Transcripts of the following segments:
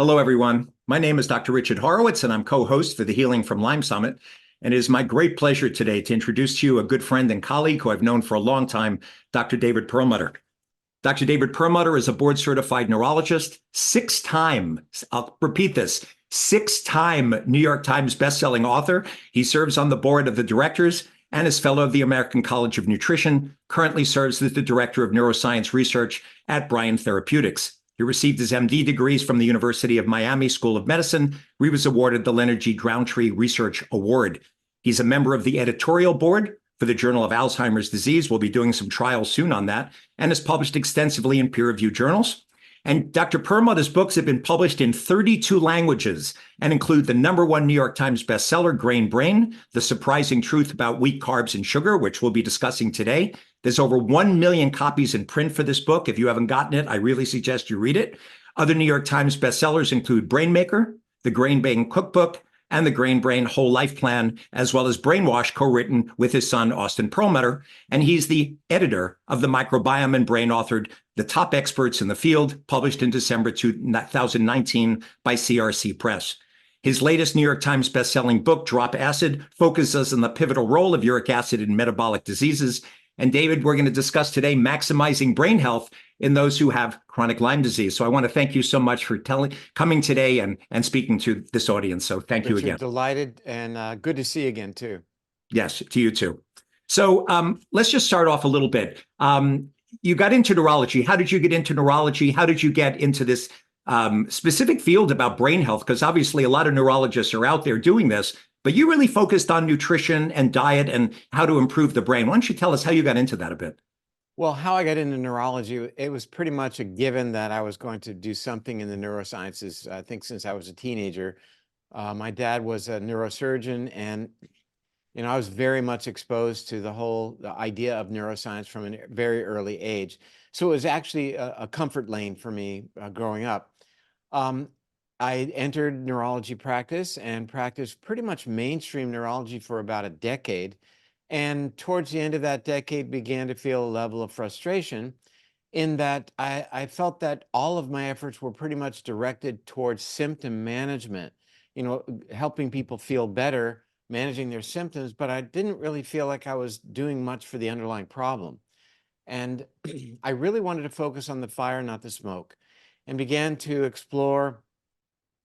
Hello, everyone. My name is Dr. Richard Horowitz, and I'm co-host for the Healing from Lyme Summit. And it is my great pleasure today to introduce to you a good friend and colleague who I've known for a long time, Dr. David Perlmutter. Dr. David Perlmutter is a board-certified neurologist, I'll repeat this, six-time New York Times bestselling author. He serves on the board of the directors and is fellow of the American College of Nutrition, currently serves as the director of neuroscience research at Bryan Therapeutics. He received his MD degrees from the University of Miami School of Medicine, where he was awarded the Leonard G. Drowntree Research Award. He's a member of the editorial board for the Journal of Alzheimer's Disease. We'll be doing some trials soon on that, and has published extensively in peer-reviewed journals. And Dr. Perlmutter's books have been published in 32 languages and include the #1 New York Times bestseller, Grain Brain, The Surprising Truth About Wheat, Carbs, and Sugar, which we'll be discussing today. There's over 1 million copies in print for this book. If you haven't gotten it, I really suggest you read it. Other New York Times bestsellers include Brain Maker, The Grain Brain Cookbook, and the Grain Brain Whole Life Plan, as well as Brainwash, co-written with his son, Austin Perlmutter. And he's the editor of The Microbiome and Brain, authored The Top Experts in the Field, published in December 2019 by CRC Press. His latest New York Times bestselling book, Drop Acid, focuses on the pivotal role of uric acid in metabolic diseases. And David, we're going to discuss today maximizing brain health in those who have chronic Lyme disease. So I want to thank you so much for coming today and speaking to this audience. So thank you again. Delighted and good to see you again too. Yes, to you too. So let's just start off a little bit. You got into neurology. How did you get into neurology? How did you get into this specific field about brain health? Because obviously a lot of neurologists are out there doing this, but you really focused on nutrition and diet and how to improve the brain. Why don't you tell us how you got into that a bit? Well, how I got into neurology, it was pretty much a given that I was going to do something in the neurosciences, I think since I was a teenager. My dad was a neurosurgeon, and I was very much exposed to the idea of neuroscience from a very early age. So it was actually a comfort lane for me growing up. I entered neurology practice and practiced pretty much mainstream neurology for about a decade. And towards the end of that decade, began to feel a level of frustration in that I felt that all of my efforts were pretty much directed towards symptom management, helping people feel better, managing their symptoms, but I didn't really feel like I was doing much for the underlying problem. And I really wanted to focus on the fire, not the smoke, and began to explore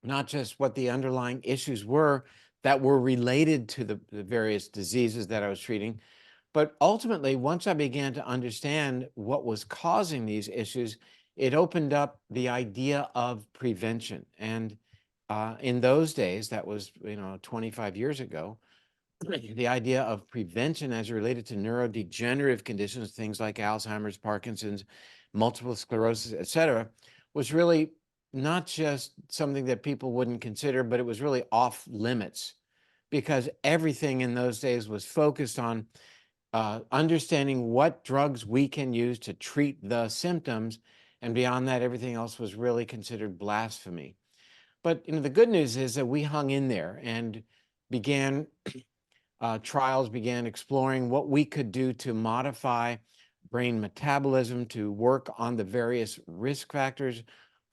not just what the underlying issues were that were related to the various diseases that I was treating, but ultimately, once I began to understand what was causing these issues, it opened up the idea of prevention. And in those days, that was 25 years ago, the idea of prevention as related to neurodegenerative conditions, things like Alzheimer's, Parkinson's, multiple sclerosis, et cetera, was really not just something that people wouldn't consider, but it was really off limits because everything in those days was focused on understanding what drugs we can use to treat the symptoms. And beyond that, everything else was really considered blasphemy. But the good news is that we hung in there and began trials, began exploring what we could do to modify brain metabolism, to work on the various risk factors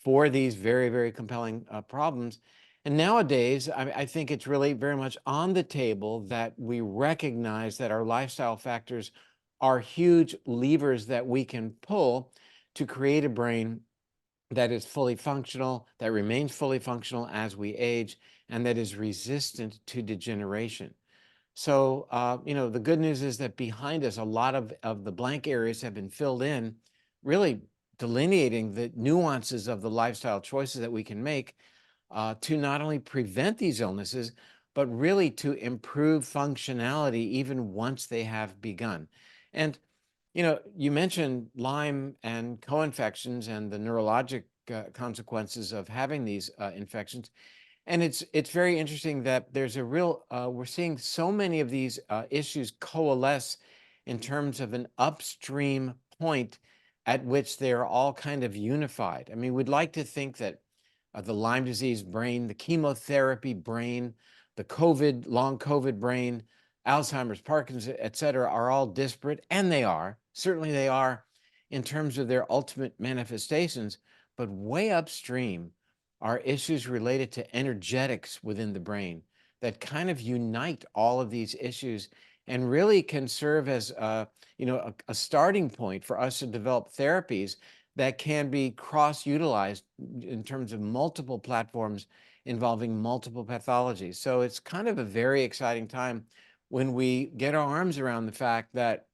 for these very, very compelling problems. And nowadays, I think it's really very much on the table that we recognize that our lifestyle factors are huge levers that we can pull to create a brain that is fully functional, that remains fully functional as we age, and that is resistant to degeneration. So, the good news is that behind us, a lot of the blank areas have been filled in, really delineating the nuances of the lifestyle choices that we can make to not only prevent these illnesses, but really to improve functionality even once they have begun. And, you mentioned Lyme and co-infections and the neurologic consequences of having these infections. And it's very interesting that there's a real, we're seeing so many of these issues coalesce in terms of an upstream point at which they're all kind of unified. I mean, we'd like to think that the Lyme disease brain, the chemotherapy brain, the long COVID brain, Alzheimer's, Parkinson's, et cetera, are all disparate, and they are. Certainly they are in terms of their ultimate manifestations, but way upstream, are issues related to energetics within the brain that kind of unite all of these issues and really can serve as a starting point for us to develop therapies that can be cross-utilized in terms of multiple platforms involving multiple pathologies. So it's kind of a very exciting time when we get our arms around the fact that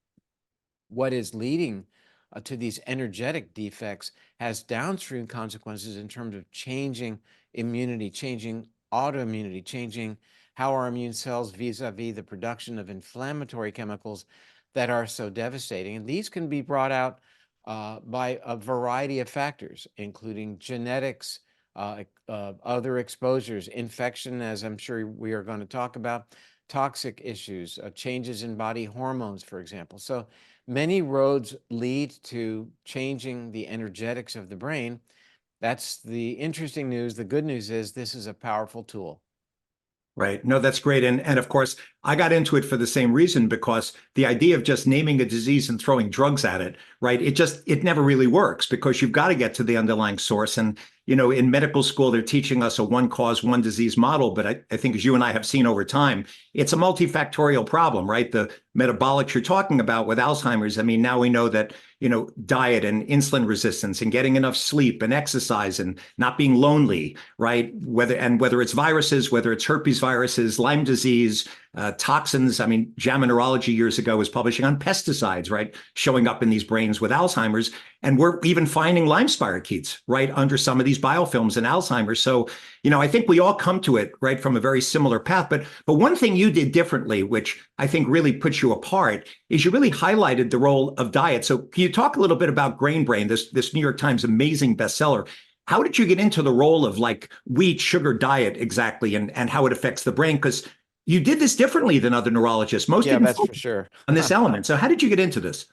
what is leading to these energetic defects has downstream consequences in terms of changing immunity, changing autoimmunity, changing how our immune cells vis-a-vis the production of inflammatory chemicals that are so devastating. And these can be brought out by a variety of factors, including genetics, other exposures, infection, as I'm sure we are going to talk about, toxic issues, changes in body hormones, for example. So many roads lead to changing the energetics of the brain. That's the interesting news. The good news is this is a powerful tool. Right. No, that's great. And of course, I got into it for the same reason, because the idea of just naming a disease and throwing drugs at it, right? It never really works, because you've got to get to the underlying source. And, in medical school, they're teaching us a one cause, one disease model. But I think, as you and I have seen over time, it's a multifactorial problem, right? The metabolics you're talking about with Alzheimer's. I mean, now we know that, diet and insulin resistance and getting enough sleep and exercise and not being lonely, right? Whether it's viruses, whether it's herpes viruses, Lyme disease, toxins. I mean, JAMA Neurology years ago was publishing on pesticides, right? Showing up in these brains with Alzheimer's. And we're even finding Lyme spirochetes, right, under some of these biofilms in Alzheimer's. So, I think we all come to it, right, from a very similar path. But one thing you did differently, which I think really puts you apart, is you really highlighted the role of diet. So can you talk a little bit about Grain Brain, this New York Times amazing bestseller? How did you get into the role of like wheat sugar diet exactly, and how it affects the brain? Because you did this differently than other neurologists. Most Yeah, didn't that's for focus sure. on this element. So how did you get into this?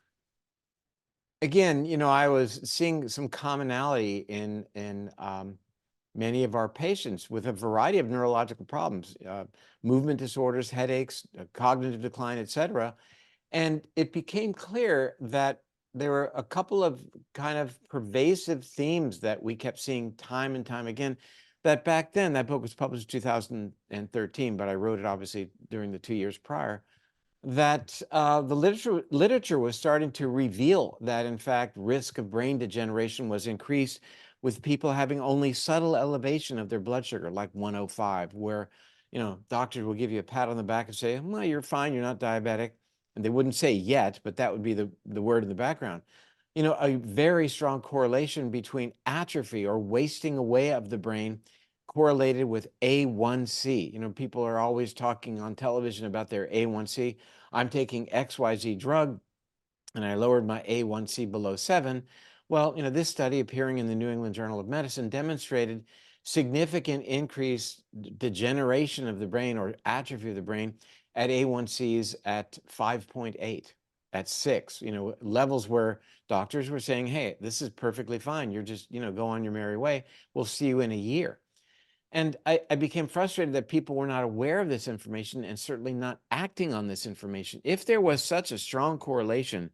Again, I was seeing some commonality in many of our patients with a variety of neurological problems, movement disorders, headaches, cognitive decline, etc. And it became clear that there were a couple of kind of pervasive themes that we kept seeing time and time again. That back then, that book was published in 2013, but I wrote it obviously during the 2 years prior, that the literature was starting to reveal that, in fact, risk of brain degeneration was increased with people having only subtle elevation of their blood sugar, like 105, where, doctors will give you a pat on the back and say, well, you're fine, you're not diabetic. And they wouldn't say yet, but that would be the word in the background. A very strong correlation between atrophy or wasting away of the brain correlated with A1C. People are always talking on television about their A1C. I'm taking XYZ drug and I lowered my A1C below 7. Well, this study appearing in the New England Journal of Medicine demonstrated significant increased degeneration of the brain or atrophy of the brain at A1Cs at 5.8, at 6, levels where doctors were saying, hey, this is perfectly fine. You're just, go on your merry way. We'll see you in a year. And I became frustrated that people were not aware of this information and certainly not acting on this information. If there was such a strong correlation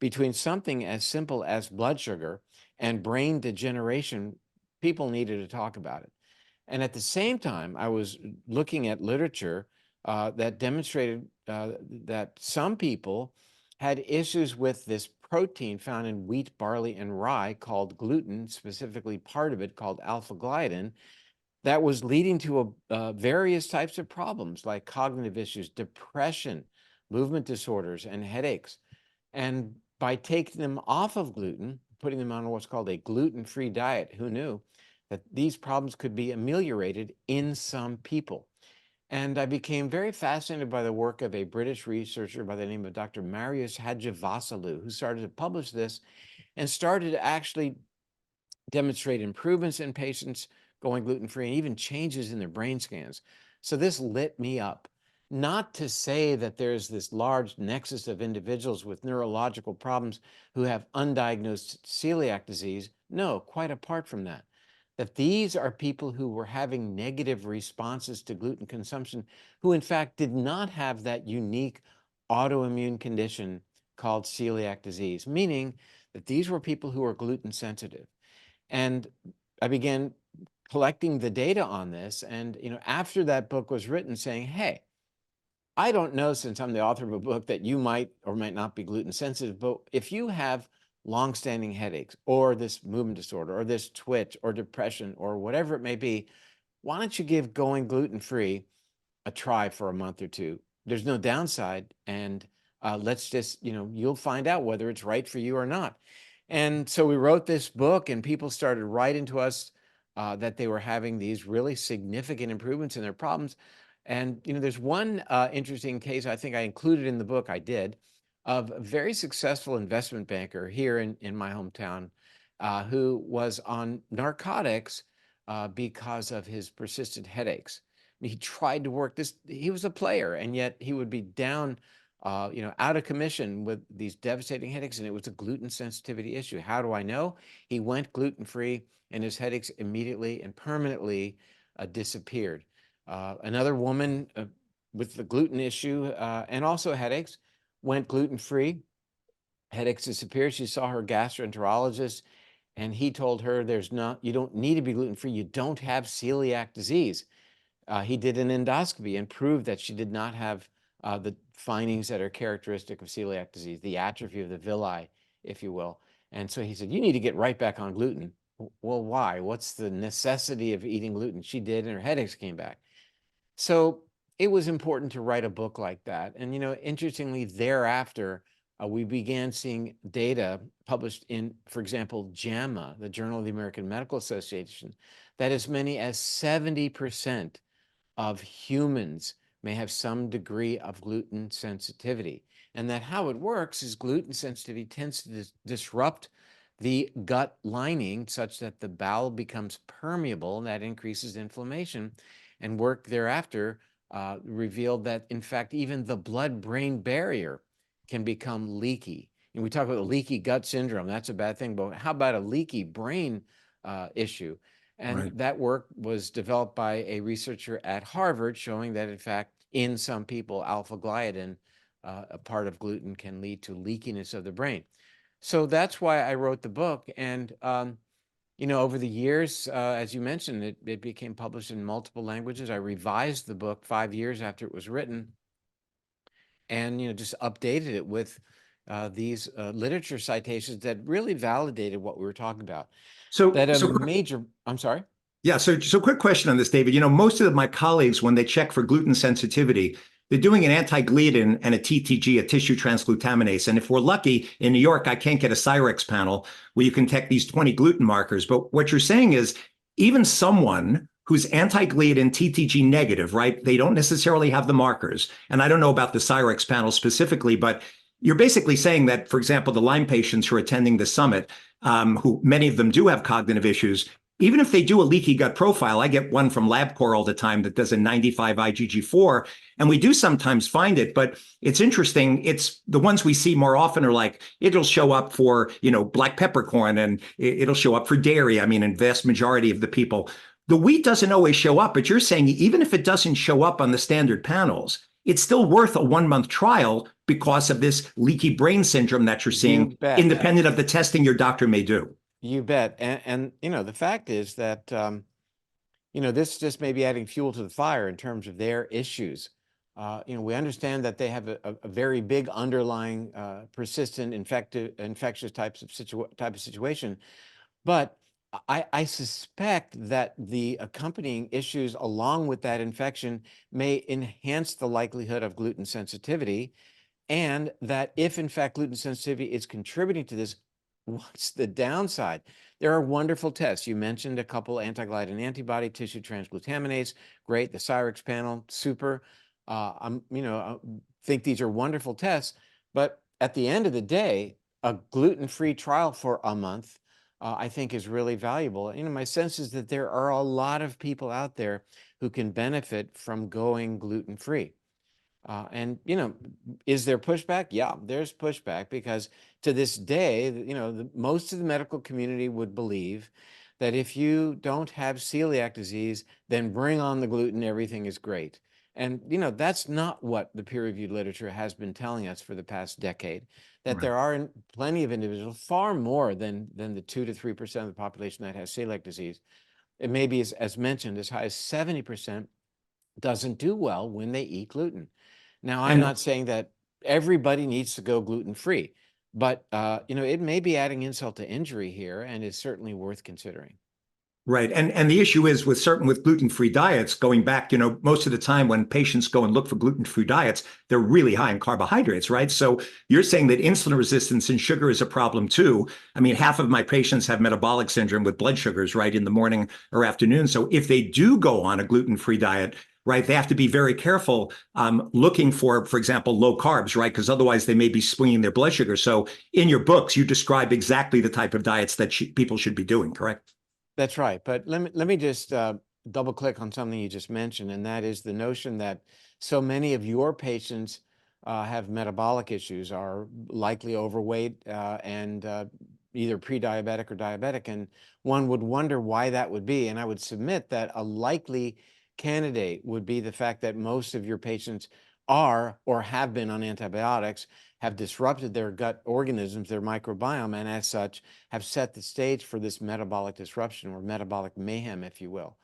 between something as simple as blood sugar and brain degeneration, people needed to talk about it. And at the same time, I was looking at literature that demonstrated that some people had issues with this protein found in wheat, barley, and rye called gluten, specifically part of it called alpha-gliadin, that was leading to various types of problems like cognitive issues, depression, movement disorders, and headaches. And by taking them off of gluten, putting them on what's called a gluten-free diet, who knew that these problems could be ameliorated in some people? And I became very fascinated by the work of a British researcher by the name of Dr. Marius Hadjivassiliou, who started to publish this and started to actually demonstrate improvements in patients going gluten-free and even changes in their brain scans. So this lit me up. Not to say that there's this large nexus of individuals with neurological problems who have undiagnosed celiac disease. No, quite apart from that. That these are people who were having negative responses to gluten consumption, who in fact did not have that unique autoimmune condition called celiac disease, meaning that these were people who were gluten sensitive. And I began collecting the data on this. And, after that book was written, saying, hey, I don't know, since I'm the author of a book, that you might or might not be gluten sensitive, but if you have longstanding headaches or this movement disorder or this twitch or depression or whatever it may be, why don't you give going gluten-free a try for a month or two? There's no downside. And let's just, you'll find out whether it's right for you or not. And so we wrote this book, and people started writing to us that they were having these really significant improvements in their problems. And, there's one interesting case I think I included in the book, I did, of a very successful investment banker here in my hometown who was on narcotics because of his persistent headaches. He tried to work this, he was a player, and yet he would be down, out of commission with these devastating headaches, and it was a gluten sensitivity issue. How do I know? He went gluten-free, and his headaches immediately and permanently disappeared. Another woman with the gluten issue and also headaches went gluten-free. Headaches disappeared. She saw her gastroenterologist, and he told her, you don't need to be gluten-free. You don't have celiac disease. He did an endoscopy and proved that she did not have the findings that are characteristic of celiac disease, the atrophy of the villi, if you will. And so he said, you need to get right back on gluten. Well, why? What's the necessity of eating gluten? She did, and her headaches came back. So it was important to write a book like that. And, interestingly, thereafter, we began seeing data published in, for example, JAMA, the Journal of the American Medical Association, that as many as 70% of humans may have some degree of gluten sensitivity. And that how it works is gluten sensitivity tends to disrupt the gut lining such that the bowel becomes permeable, and that increases inflammation. And work thereafter revealed that, in fact, even the blood-brain barrier can become leaky. And we talk about leaky gut syndrome. That's a bad thing. But how about a leaky brain issue? And Right. that work was developed by a researcher at Harvard, showing that, in fact, in some people, alpha-gliadin, a part of gluten, can lead to leakiness of the brain. So that's why I wrote the book. And over the years, as you mentioned, it became published in multiple languages. I revised the book 5 years after it was written, and just updated it with these literature citations that really validated what we were talking about. So, That a so major, I'm sorry? Yeah, so quick question on this, David. Most of my colleagues, when they check for gluten sensitivity, they're doing an anti-gliadin and a TTG, a tissue transglutaminase. And if we're lucky, in New York, I can't get a Cyrex panel where you can detect these 20 gluten markers. But what you're saying is even someone who's anti-gliadin TTG negative, right? They don't necessarily have the markers. And I don't know about the Cyrex panel specifically, but you're basically saying that, for example, the Lyme patients who are attending the summit, who many of them do have cognitive issues, even if they do a leaky gut profile, I get one from LabCorp all the time that does a 95 IgG4, and we do sometimes find it, but it's interesting. It's the ones we see more often are like, it'll show up for, black peppercorn, and it'll show up for dairy. I mean, in vast majority of the people. The wheat doesn't always show up, but you're saying even if it doesn't show up on the standard panels, it's still worth a 1-month trial because of this leaky brain syndrome that you're You seeing, bet. independent of the testing your doctor may do. You bet. And the fact is that, this just may be adding fuel to the fire in terms of their issues. We understand that they have a very big underlying persistent infectious type of situation, but I suspect that the accompanying issues along with that infection may enhance the likelihood of gluten sensitivity, and that if in fact gluten sensitivity is contributing to this, what's the downside? There are wonderful tests. You mentioned a couple: anti-gliadin antibody, tissue transglutaminase, great. The Cyrex panel, super. I think these are wonderful tests, but at the end of the day, a gluten-free trial for a month, I think, is really valuable. My sense is that there are a lot of people out there who can benefit from going gluten-free. And, is there pushback? Yeah, there's pushback, because to this day, most of the medical community would believe that if you don't have celiac disease, then bring on the gluten, everything is great. And, that's not what the peer-reviewed literature has been telling us for the past decade, that Right. there are plenty of individuals, far more than the 2 to 3% of the population, that has celiac disease, it may be, as mentioned, as high as 70% doesn't do well when they eat gluten. Now, I'm And not saying that everybody needs to go gluten-free, but it may be adding insult to injury here, and is certainly worth considering. right. And the issue is with gluten-free diets, going back, most of the time when patients go and look for gluten-free diets, they're really high in carbohydrates, right? So you're saying that insulin resistance and sugar is a problem too. I mean, half of my patients have metabolic syndrome with blood sugars, right, in the morning or afternoon. So if they do go on a gluten-free diet, right, they have to be very careful looking for example, low carbs, right? Because otherwise they may be swinging their blood sugar. So in your books, you describe exactly the type of diets that people should be doing, correct? That's right. But let me just double click on something you just mentioned, and that is the notion that so many of your patients have metabolic issues, are likely overweight and either pre-diabetic or diabetic. And one would wonder why that would be. And I would submit that a likely candidate would be the fact that most of your patients are or have been on antibiotics, have disrupted their gut organisms, their microbiome, and as such have set the stage for this metabolic disruption or metabolic mayhem, if you will.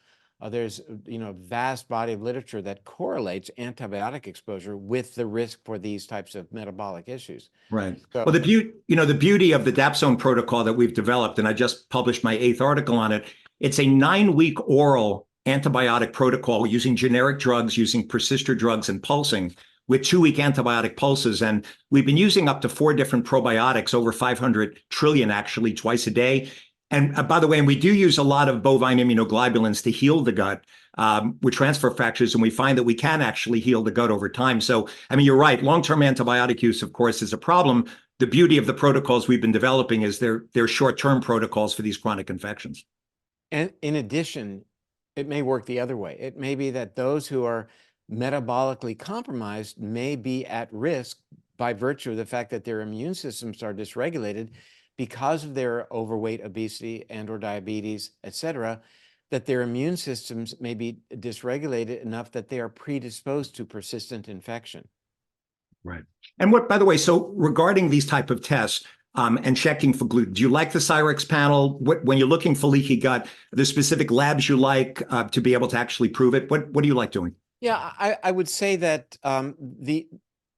There's a vast body of literature that correlates antibiotic exposure with the risk for these types of metabolic issues. Right. So, Well, the beauty of the Dapsone protocol that we've developed, and I just published my 8th article on it. It's a 9-week oral antibiotic protocol using generic drugs, using persister drugs and pulsing with 2-week antibiotic pulses. And we've been using up to 4 different probiotics, over 500 trillion actually, twice a day. And by the way, and we do use a lot of bovine immunoglobulins to heal the gut with transfer factors, and we find that we can actually heal the gut over time. So, I mean, you're right. Long-term antibiotic use, of course, is a problem. The beauty of the protocols we've been developing is they're short-term protocols for these chronic infections. and in addition, it may work the other way. It may be that those who are metabolically compromised may be at risk by virtue of the fact that their immune systems are dysregulated because of their overweight, obesity, and or diabetes, et cetera, that their immune systems may be dysregulated enough that they are predisposed to persistent infection. Right. And by the way, so regarding these type of tests and checking for gluten, do you like the Cyrex panel? When you're looking for leaky gut, are there specific labs you like to be able to actually prove it? What do you like doing? Yeah, I would say that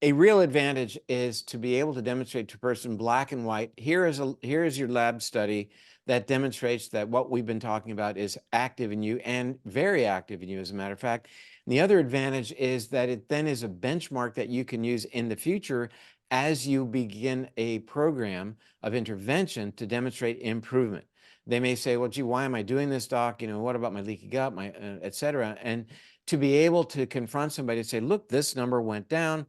a real advantage is to be able to demonstrate to a person black and white. Here is your lab study that demonstrates that what we've been talking about is active in you and very active in you, as a matter of fact. And the other advantage is that it then is a benchmark that you can use in the future as you begin a program of intervention to demonstrate improvement. They may say, well, gee, why am I doing this, doc? What about my leaky gut, my et cetera? And to be able to confront somebody and say, look, this number went down.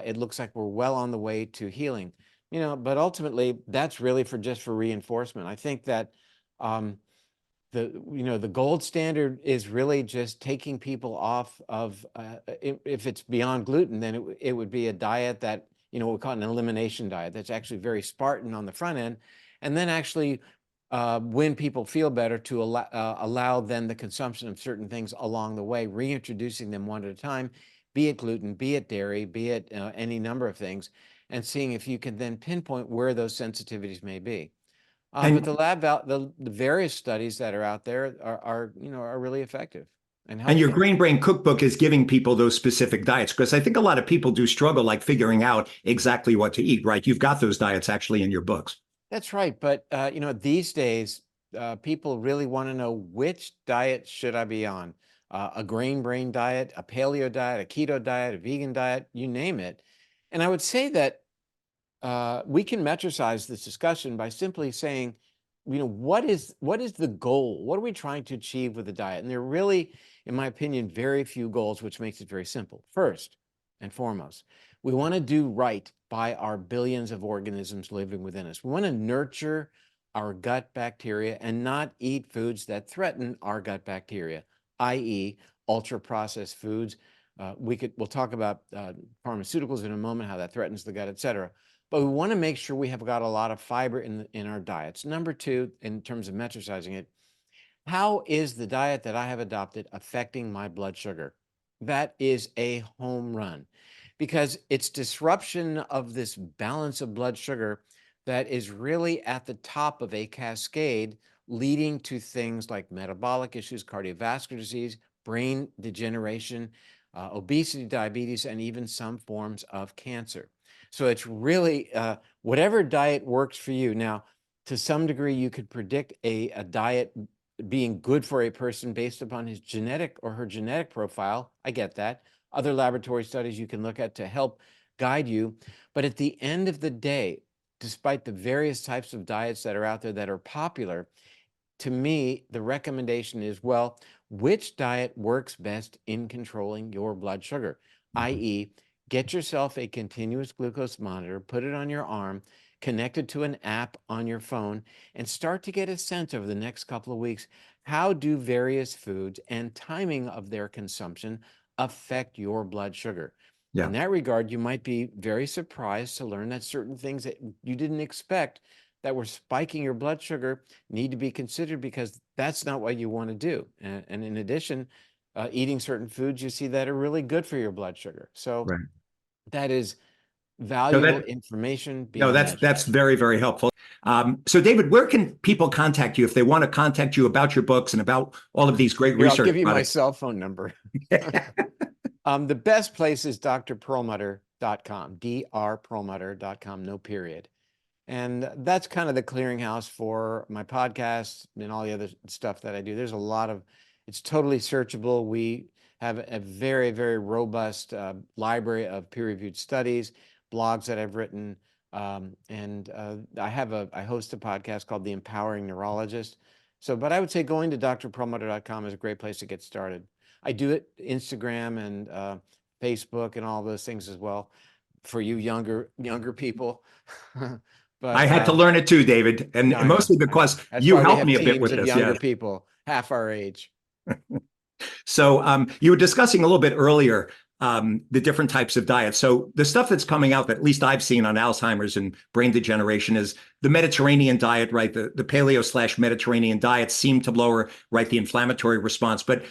It looks like we're well on the way to healing. But ultimately, that's really just for reinforcement. I think that the gold standard is really just taking people off of, if it's beyond gluten, then it would be a diet that, we call it an elimination diet. That's actually very Spartan on the front end. And then actually, when people feel better, to allow then the consumption of certain things along the way, reintroducing them one at a time, be it gluten, be it dairy, be it any number of things, and seeing if you can then pinpoint where those sensitivities may be. But the various studies that are out there are really effective and And your helpful. Grain Brain cookbook is giving people those specific diets, because I think a lot of people do struggle like figuring out exactly what to eat, right? You've got those diets actually in your books. That's right. But, these days, people really want to know, which diet should I be on? A grain brain diet, a paleo diet, a keto diet, a vegan diet, you name it. And I would say that we can metricize this discussion by simply saying, what is the goal? What are we trying to achieve with the diet? And there are really, in my opinion, very few goals, which makes it very simple. First and foremost, we want to do right by our billions of organisms living within us. We want to nurture our gut bacteria and not eat foods that threaten our gut bacteria, i.e., ultra processed foods. We'll talk about pharmaceuticals in a moment, how that threatens the gut, et cetera. But we want to make sure we have got a lot of fiber in our diets. Number two, in terms of metricizing it, how is the diet that I have adopted affecting my blood sugar? That is a home run, because it's disruption of this balance of blood sugar that is really at the top of a cascade leading to things like metabolic issues, cardiovascular disease, brain degeneration, obesity, diabetes, and even some forms of cancer. So it's really whatever diet works for you. Now, to some degree, you could predict a diet being good for a person based upon his genetic or her genetic profile. I get that. Other laboratory studies you can look at to help guide you. But at the end of the day, despite the various types of diets that are out there that are popular, to me, the recommendation is, well, which diet works best in controlling your blood sugar, i.e., get yourself a continuous glucose monitor, put it on your arm, connect it to an app on your phone, and start to get a sense over the next couple of weeks, how do various foods and timing of their consumption affect your blood sugar? Yeah. In that regard, you might be very surprised to learn that certain things that you didn't expect that were spiking your blood sugar need to be considered, because that's not what you want to do. And in addition, eating certain foods you see that are really good for your blood sugar. So Right. that is No, valuable information no, beyond measure. that's very, very helpful. So David, where can people contact you if they want to contact you about your books and about all of these great Here, I'll research give you my products? cell phone number. The best place is drperlmutter.com, drperlmutter.com, no period. And that's kind of the clearinghouse for my podcast and all the other stuff that I do. There's a lot of, it's totally searchable. We have a very, very robust library of peer-reviewed studies, blogs that I've written, and I host a podcast called The Empowering Neurologist. So, but I would say going to drperlmutter.com is a great place to get started. I do it Instagram and Facebook and all those things as well for you younger people. But I had to learn it too, David, and no, I know. mostly because That's you why we helped have me a bit teams with of this. Yeah. younger people, half our age. So you were discussing a little bit earlier the different types of diets. So the stuff that's coming out that at least I've seen on Alzheimer's and brain degeneration is the Mediterranean diet, right? The paleo/Mediterranean diet seem to lower, right, the inflammatory response. But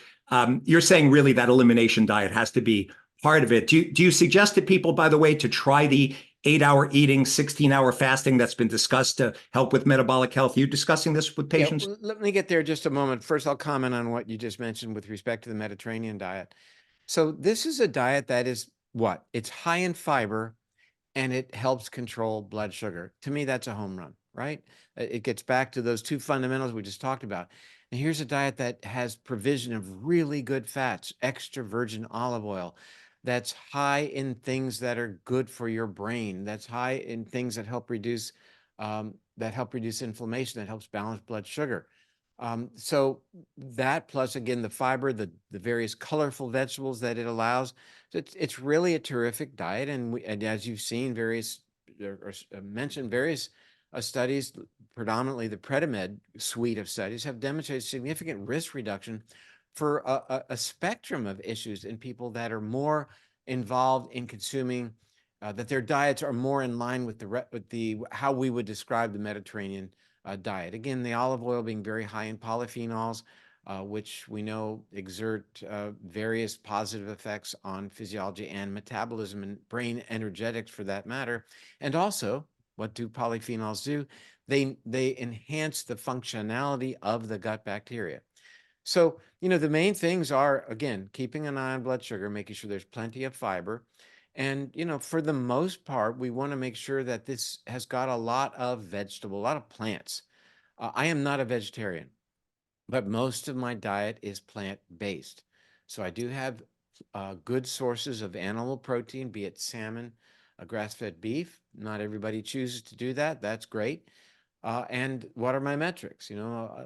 you're saying really that elimination diet has to be part of it. Do you suggest to people, by the way, to try the 8-hour eating, 16-hour fasting that's been discussed to help with metabolic health? Are you discussing this with Yeah, patients? well, let me get there just a moment. First, I'll comment on what you just mentioned with respect to the Mediterranean diet. So this is a diet that is what? It's high in fiber and it helps control blood sugar. To me, that's a home run, right? It gets back to those two fundamentals we just talked about. And here's a diet that has provision of really good fats, extra virgin olive oil, that's high in things that are good for your brain, that's high in things that help reduce inflammation, that helps balance blood sugar. So that plus again the fiber, the various colorful vegetables that it allows, so it's really a terrific diet. And as you've seen, various or mentioned various studies, predominantly the Predimed suite of studies, have demonstrated significant risk reduction for a spectrum of issues in people that are more involved in consuming, that their diets are more in line with the how we would describe the Mediterranean diet. Again, the olive oil being very high in polyphenols, which we know exert various positive effects on physiology and metabolism and brain energetics for that matter. And also, what do polyphenols do? They enhance the functionality of the gut bacteria. So, the main things are, again, keeping an eye on blood sugar, making sure there's plenty of fiber. And, for the most part, we want to make sure that this has got a lot of a lot of plants. I am not a vegetarian, but most of my diet is plant-based. So I do have good sources of animal protein, be it salmon, grass-fed beef. Not everybody chooses to do that. That's great. And what are my metrics?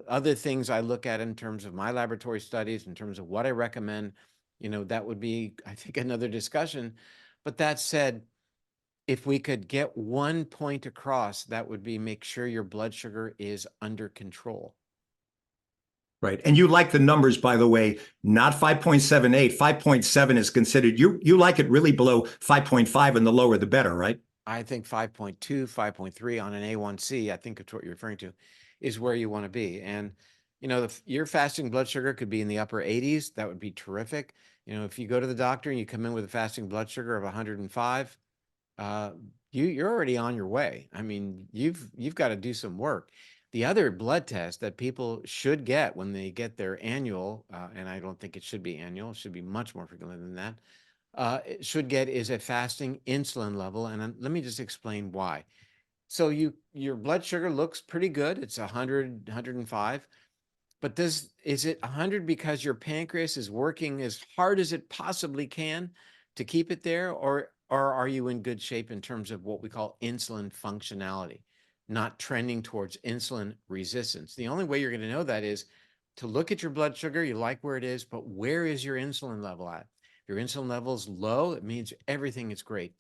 Other things I look at in terms of my laboratory studies, in terms of what I recommend, that would be, I think, another discussion. But that said, if we could get one point across, that would be make sure your blood sugar is under control. Right. And you like the numbers, by the way, not 5.78. 5.7 is considered, you like it really below 5.5, and the lower the better, right? I think 5.2, 5.3 on an A1C, I think it's what you're referring to, is where you want to be. And, your fasting blood sugar could be in the upper 80s. That would be terrific. If you go to the doctor and you come in with a fasting blood sugar of 105, you're already on your way. I mean, you've got to do some work. The other blood test that people should get when they get their annual, and I don't think it should be annual, it should be much more frequently than that, it should get is a fasting insulin level. And let me just explain why. So your blood sugar looks pretty good. It's 100, 105. But is it 100 because your pancreas is working as hard as it possibly can to keep it there, or are you in good shape in terms of what we call insulin functionality, not trending towards insulin resistance? The only way you're going to know that is to look at your blood sugar. You like where it is, but where is your insulin level at? If your insulin level is low, it means everything is great.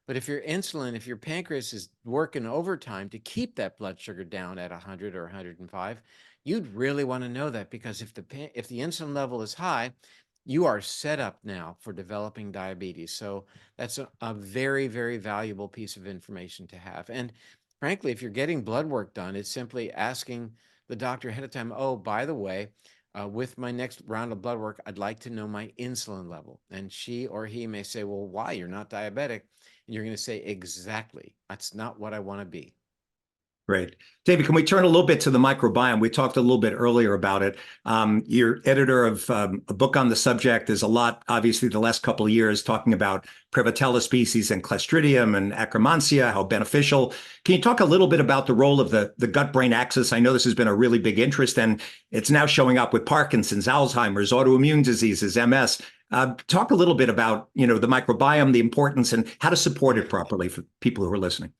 But if if your pancreas is working overtime to keep that blood sugar down at 100 or 105, you'd really want to know that, because if the insulin level is high, you are set up now for developing diabetes. So that's a very, very valuable piece of information to have. And frankly, if you're getting blood work done, it's simply asking the doctor ahead of time, oh, by the way, with my next round of blood work, I'd like to know my insulin level. And she or he may say, well, why? You're not diabetic. And you're going to say, exactly. That's not what I want to be. Great. David, can we turn a little bit to the microbiome? We talked a little bit earlier about it. You're editor of a book on the subject. There's a lot, obviously, the last couple of years talking about Prevotella species and Clostridium and Akkermansia, how beneficial. Can you talk a little bit about the role of the gut-brain axis? I know this has been a really big interest, and it's now showing up with Parkinson's, Alzheimer's, autoimmune diseases, MS. Talk a little bit about, the microbiome, the importance, and how to support it properly for people who are listening.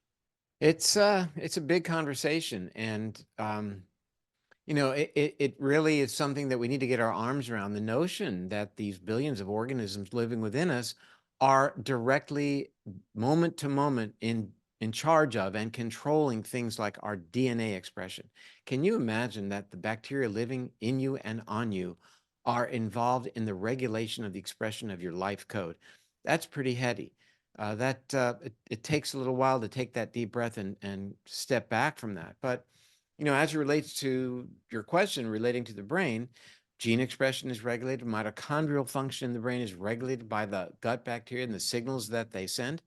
It's a big conversation, and it really is something that we need to get our arms around. The notion that these billions of organisms living within us are directly, moment to moment, in charge of and controlling things like our DNA expression. Can you imagine that the bacteria living in you and on you are involved in the regulation of the expression of your life code? That's pretty heady. It takes a little while to take that deep breath and step back from that. But, as it relates to your question relating to the brain, gene expression is regulated. Mitochondrial function in the brain is regulated by the gut bacteria and the signals that they send,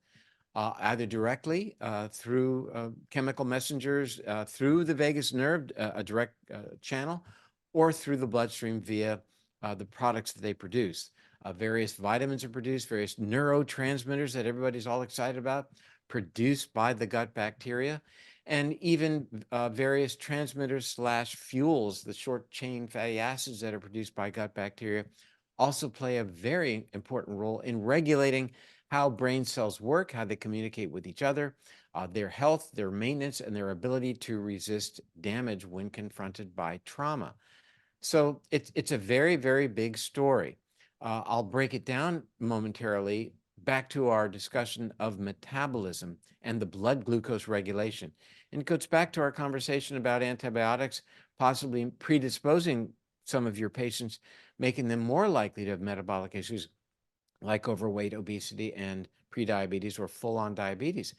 either directly through chemical messengers, through the vagus nerve, a direct channel, or through the bloodstream via the products that they produce. Various vitamins are produced, various neurotransmitters that everybody's all excited about, produced by the gut bacteria, and even various transmitters / fuels, the short chain fatty acids that are produced by gut bacteria, also play a very important role in regulating how brain cells work, how they communicate with each other, their health, their maintenance, and their ability to resist damage when confronted by trauma. So it's a very, very big story. I'll break it down momentarily back to our discussion of metabolism and the blood glucose regulation. And it goes back to our conversation about antibiotics, possibly predisposing some of your patients, making them more likely to have metabolic issues like overweight, obesity, and prediabetes or full-on diabetes.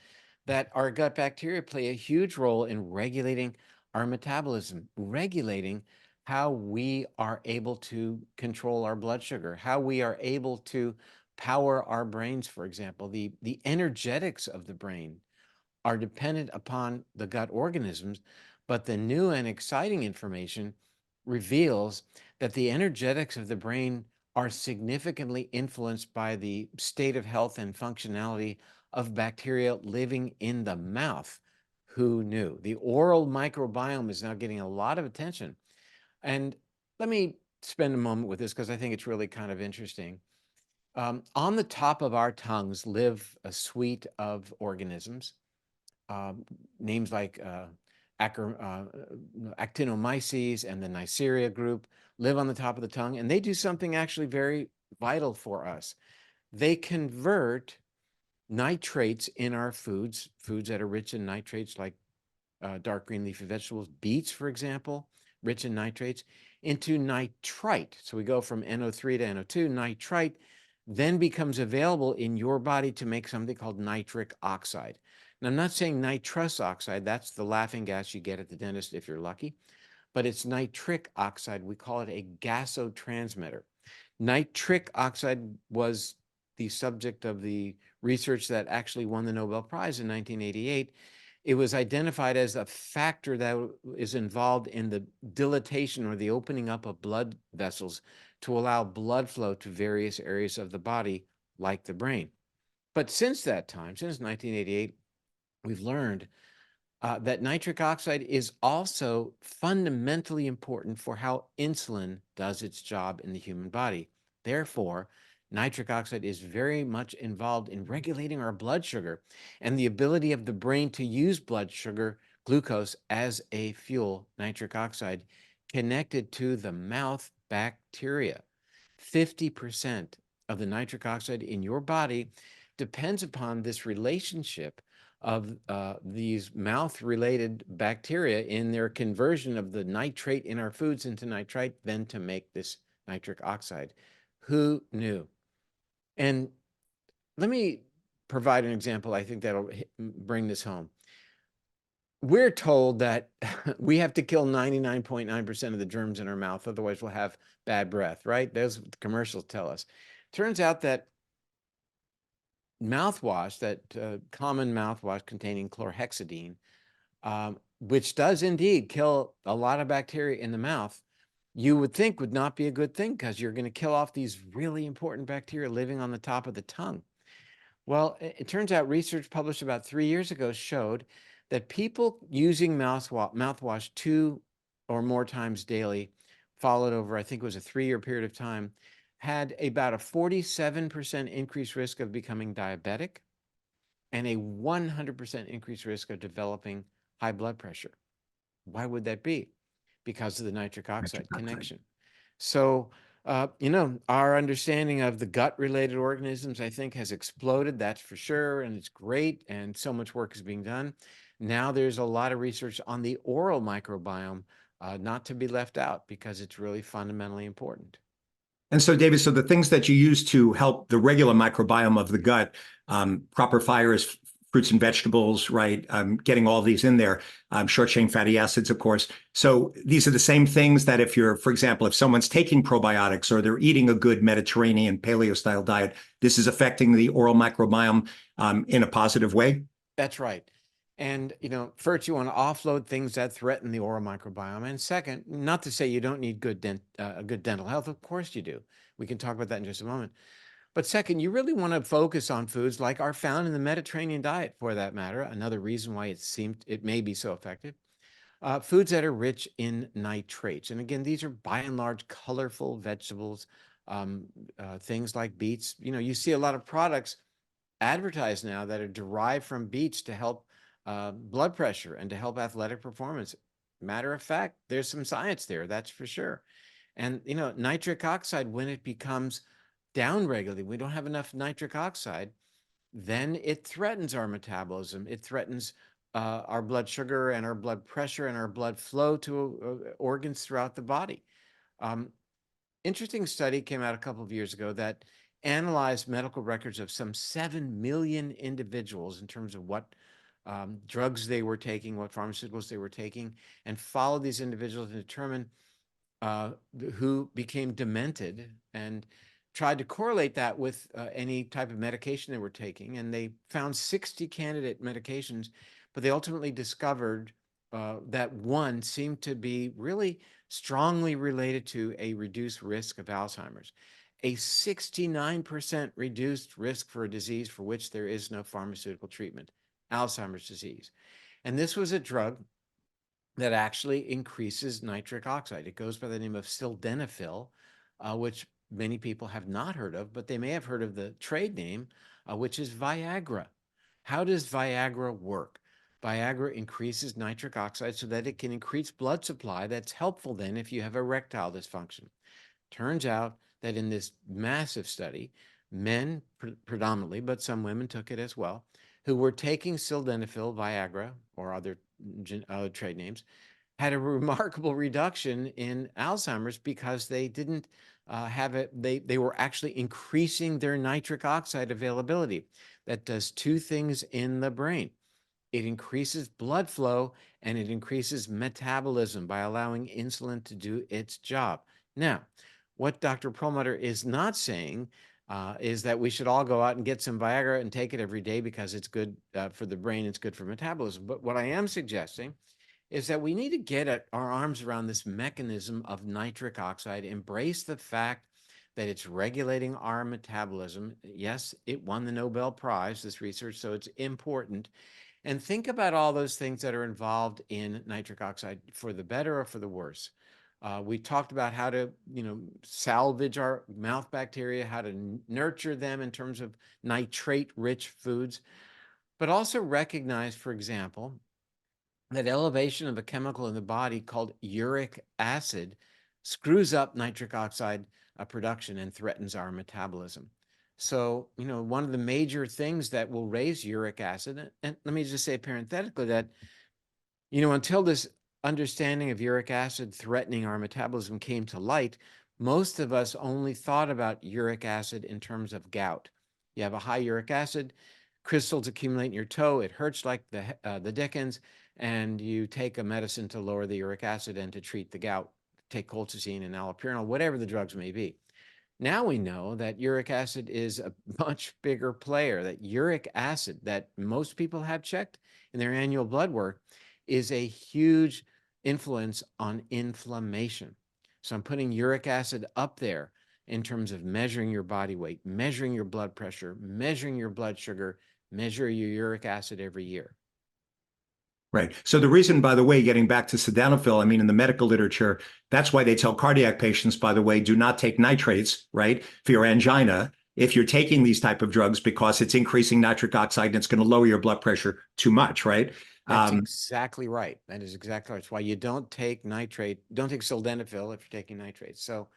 That our gut bacteria play a huge role in regulating our metabolism, regulating how we are able to control our blood sugar, how we are able to power our brains, for example. The energetics of the brain are dependent upon the gut organisms, but the new and exciting information reveals that the energetics of the brain are significantly influenced by the state of health and functionality of bacteria living in the mouth. Who knew? The oral microbiome is now getting a lot of attention. And let me spend a moment with this because I think it's really kind of interesting. On the top of our tongues live a suite of organisms, names like Actinomyces and the Neisseria group live on the top of the tongue, and they do something actually very vital for us. They convert nitrates in our foods that are rich in nitrates, like dark green leafy vegetables, beets, for example, rich in nitrates, into nitrite. So we go from NO3 to NO2. Nitrite then becomes available in your body to make something called nitric oxide. Now, I'm not saying nitrous oxide. That's the laughing gas you get at the dentist if you're lucky. But it's nitric oxide. We call it a gasotransmitter. Nitric oxide was the subject of the research that actually won the Nobel Prize in 1988. it was identified as a factor that is involved in the dilatation or the opening up of blood vessels to allow blood flow to various areas of the body, like the brain. But since that time, since 1988, we've learned that nitric oxide is also fundamentally important for how insulin does its job in the human body. Therefore, nitric oxide is very much involved in regulating our blood sugar and the ability of the brain to use blood sugar, glucose, as a fuel, nitric oxide, connected to the mouth bacteria. 50% of the nitric oxide in your body depends upon this relationship of these mouth-related bacteria in their conversion of the nitrate in our foods into nitrite, then to make this nitric oxide. Who knew? And let me provide an example. I think that'll bring this home. We're told that we have to kill 99.9% of the germs in our mouth, otherwise we'll have bad breath, right? Those what the commercials tell us. Turns out that mouthwash, that common mouthwash containing chlorhexidine, which does indeed kill a lot of bacteria in the mouth, you would think would not be a good thing because you're going to kill off these really important bacteria living on the top of the tongue. Well, it turns out research published about 3 years ago showed that people using mouthwash 2 or more times daily, followed over, I think it was a 3-year period of time, had about a 47% increased risk of becoming diabetic and a 100% increased risk of developing high blood pressure. Why would that be? Because of the nitric oxide connection. So, our understanding of the gut-related organisms, I think, has exploded, that's for sure, and it's great, and so much work is being done. Now there's a lot of research on the oral microbiome, not to be left out, because it's really fundamentally important. And so, David, so the things that you use to help the regular microbiome of the gut, proper fibers, fruits and vegetables, right? Getting all these in there, short chain fatty acids, of course. So these are the same things that if you're, for example, if someone's taking probiotics or they're eating a good Mediterranean paleo style diet, this is affecting the oral microbiome in a positive way. That's right. And, first, you want to offload things that threaten the oral microbiome. And second, not to say you don't need good dental health. Of course you do. We can talk about that in just a moment. But second, you really want to focus on foods like are found in the Mediterranean diet, for that matter. Another reason why it may be so effective. Foods that are rich in nitrates. And again, these are by and large colorful vegetables, things like beets. You see a lot of products advertised now that are derived from beets to help blood pressure and to help athletic performance. Matter of fact, there's some science there, that's for sure. And, nitric oxide, when it becomes downregulated, we don't have enough nitric oxide, then it threatens our metabolism. It threatens our blood sugar and our blood pressure and our blood flow to organs throughout the body. Interesting study came out a couple of years ago that analyzed medical records of some 7 million individuals in terms of what drugs they were taking, what pharmaceuticals they were taking, and followed these individuals and determined who became demented, and tried to correlate that with any type of medication they were taking. And they found 60 candidate medications, but they ultimately discovered that one seemed to be really strongly related to a reduced risk of Alzheimer's, a 69% reduced risk for a disease for which there is no pharmaceutical treatment, Alzheimer's disease. And this was a drug that actually increases nitric oxide. It goes by the name of sildenafil, which many people have not heard of, but they may have heard of the trade name, which is Viagra. How does Viagra work? Viagra increases nitric oxide so that it can increase blood supply. That's helpful then if you have erectile dysfunction. Turns out that in this massive study, men predominantly, but some women took it as well, who were taking sildenafil, Viagra, or other trade names, had a remarkable reduction in Alzheimer's because they didn't have it. They were actually increasing their nitric oxide availability. That does two things in the brain. It increases blood flow and it increases metabolism by allowing insulin to do its job. Now, what Dr. Perlmutter is not saying is that we should all go out and get some Viagra and take it every day because it's good for the brain, it's good for metabolism. But what I am suggesting is that we need to get our arms around this mechanism of nitric oxide, embrace the fact that it's regulating our metabolism. Yes, it won the Nobel Prize, this research, so it's important. And think about all those things that are involved in nitric oxide for the better or for the worse. We talked about how to, salvage our mouth bacteria, how to nurture them in terms of nitrate-rich foods, but also recognize, for example, that elevation of a chemical in the body called uric acid screws up nitric oxide production and threatens our metabolism. So, one of the major things that will raise uric acid, and let me just say parenthetically that, until this understanding of uric acid threatening our metabolism came to light, most of us only thought about uric acid in terms of gout. You have a high uric acid, crystals accumulate in your toe, it hurts like the Dickens, and you take a medicine to lower the uric acid and to treat the gout, take colchicine and allopurinol, whatever the drugs may be. Now we know that uric acid is a much bigger player, that uric acid that most people have checked in their annual blood work is a huge influence on inflammation. So I'm putting uric acid up there in terms of measuring your body weight, measuring your blood pressure, measuring your blood sugar, measure your uric acid every year. Right. So the reason, by the way, getting back to sildenafil, I mean, in the medical literature, that's why they tell cardiac patients, by the way, do not take nitrates, right, for your angina if you're taking these type of drugs because it's increasing nitric oxide and it's going to lower your blood pressure too much, right? That's exactly right. That is exactly right. That's why you don't take sildenafil if you're taking nitrates. So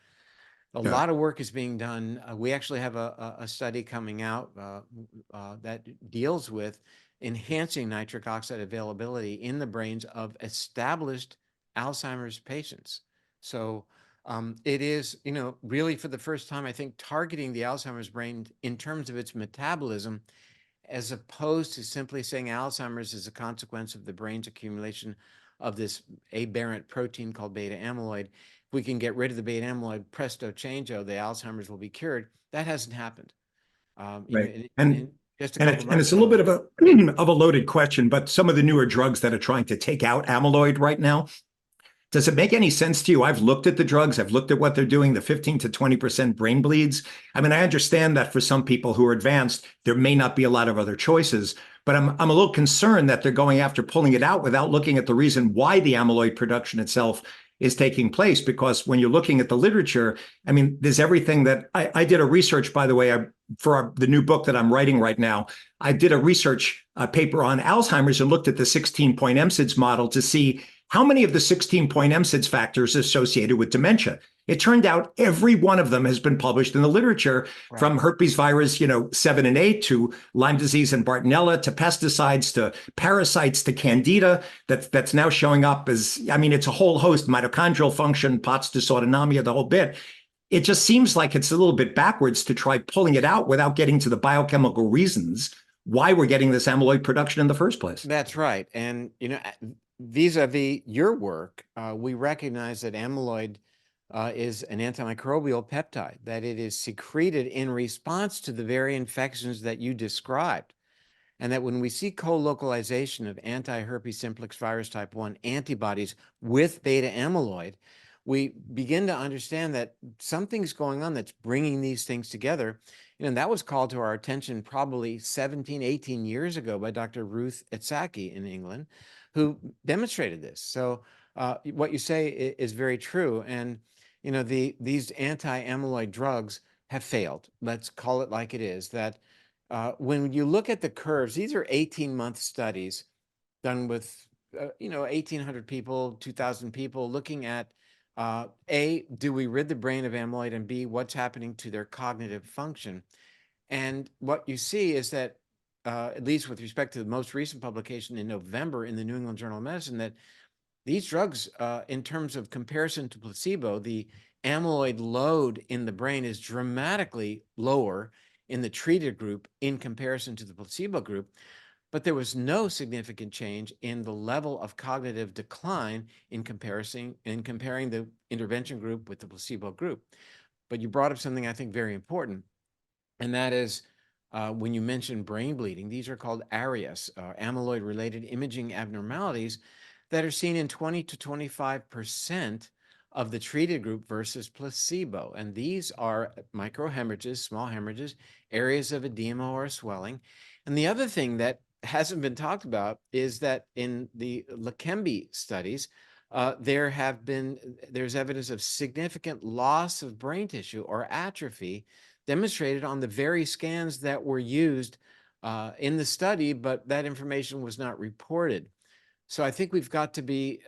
a lot of work is being done. We actually have a study coming out that deals with enhancing nitric oxide availability in the brains of established Alzheimer's patients. So it is, really for the first time, I think, targeting the Alzheimer's brain in terms of its metabolism, as opposed to simply saying Alzheimer's is a consequence of the brain's accumulation of this aberrant protein called beta amyloid. If we can get rid of the beta amyloid, presto changeo, the Alzheimer's will be cured. That hasn't happened. Right. Just a And couple it's months a little ago, bit of a loaded question, but some of the newer drugs that are trying to take out amyloid right now, does it make any sense to you? I've looked at the drugs. I've looked at what they're doing, the 15 to 20% brain bleeds. I mean, I understand that for some people who are advanced, there may not be a lot of other choices, but I'm a little concerned that they're going after pulling it out without looking at the reason why the amyloid production itself is taking place. Because when you're looking at the literature, I mean, there's everything that I did a research, by the way, for the new book that I'm writing right now. I did a research paper on Alzheimer's and looked at the 16-point MSIDS model to see how many of the 16-point MSIDS factors associated with dementia. It turned out every one of them has been published in the literature, right, from herpes virus, 7 and 8 to Lyme disease and Bartonella to pesticides to parasites to candida that's now showing up as, I mean, it's a whole host, mitochondrial function, POTS dysautonomia, the whole bit. It just seems like it's a little bit backwards to try pulling it out without getting to the biochemical reasons why we're getting this amyloid production in the first place. That's right. And, vis-a-vis your work, we recognize that amyloid is an antimicrobial peptide, that it is secreted in response to the very infections that you described. And that when we see co-localization of anti-herpes simplex virus type 1 antibodies with beta amyloid, we begin to understand that something's going on that's bringing these things together. And that was called to our attention probably 17, 18 years ago by Dr. Ruth Itzhaki in England, who demonstrated this. So what you say is very true. And, these anti-amyloid drugs have failed. Let's call it like it is, that when you look at the curves, these are 18-month studies done with, 1,800 people, 2,000 people, looking at A, do we rid the brain of amyloid, and B, what's happening to their cognitive function? And what you see is that, at least with respect to the most recent publication in November in the New England Journal of Medicine, that these drugs, in terms of comparison to placebo, the amyloid load in the brain is dramatically lower in the treated group in comparison to the placebo group. But there was no significant change in the level of cognitive decline in comparing the intervention group with the placebo group. But you brought up something I think very important. And that is when you mention brain bleeding, these are called ARIAS, amyloid-related imaging abnormalities that are seen in 20 to 25% of the treated group versus placebo. And these are microhemorrhages, small hemorrhages, areas of edema or swelling. And the other thing that hasn't been talked about is that in the Leqembi studies, there's evidence of significant loss of brain tissue or atrophy demonstrated on the very scans that were used in the study, but that information was not reported. So I think we've got to be,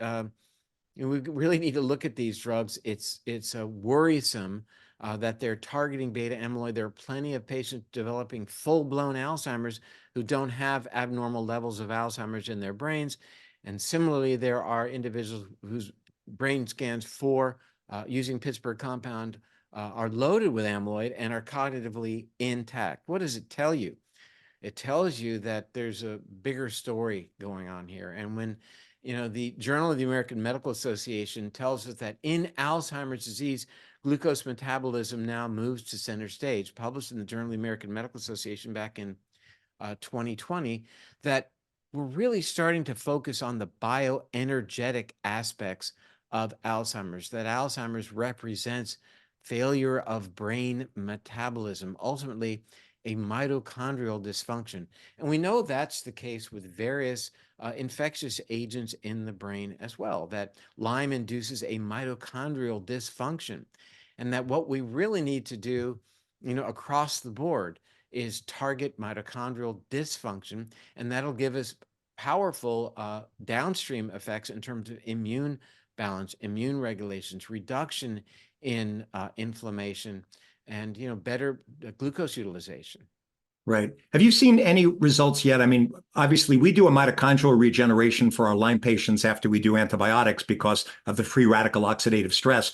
we really need to look at these drugs. It's worrisome that they're targeting beta amyloid. There are plenty of patients developing full-blown Alzheimer's who don't have abnormal levels of Alzheimer's in their brains. And similarly, there are individuals whose brain scans for using Pittsburgh compound are loaded with amyloid and are cognitively intact. What does it tell you? It tells you that there's a bigger story going on here. And when, the Journal of the American Medical Association tells us that in Alzheimer's disease, glucose metabolism now moves to center stage, published in the Journal of the American Medical Association back in 2020, that we're really starting to focus on the bioenergetic aspects of Alzheimer's, that Alzheimer's represents failure of brain metabolism, ultimately a mitochondrial dysfunction. And we know that's the case with various infectious agents in the brain as well, that Lyme induces a mitochondrial dysfunction. And that what we really need to do, across the board is target mitochondrial dysfunction, and that'll give us powerful downstream effects in terms of immune balance, immune regulations, reduction in inflammation, and better glucose utilization. Right. Have you seen any results yet? I mean, obviously, we do a mitochondrial regeneration for our Lyme patients after we do antibiotics because of the free radical oxidative stress.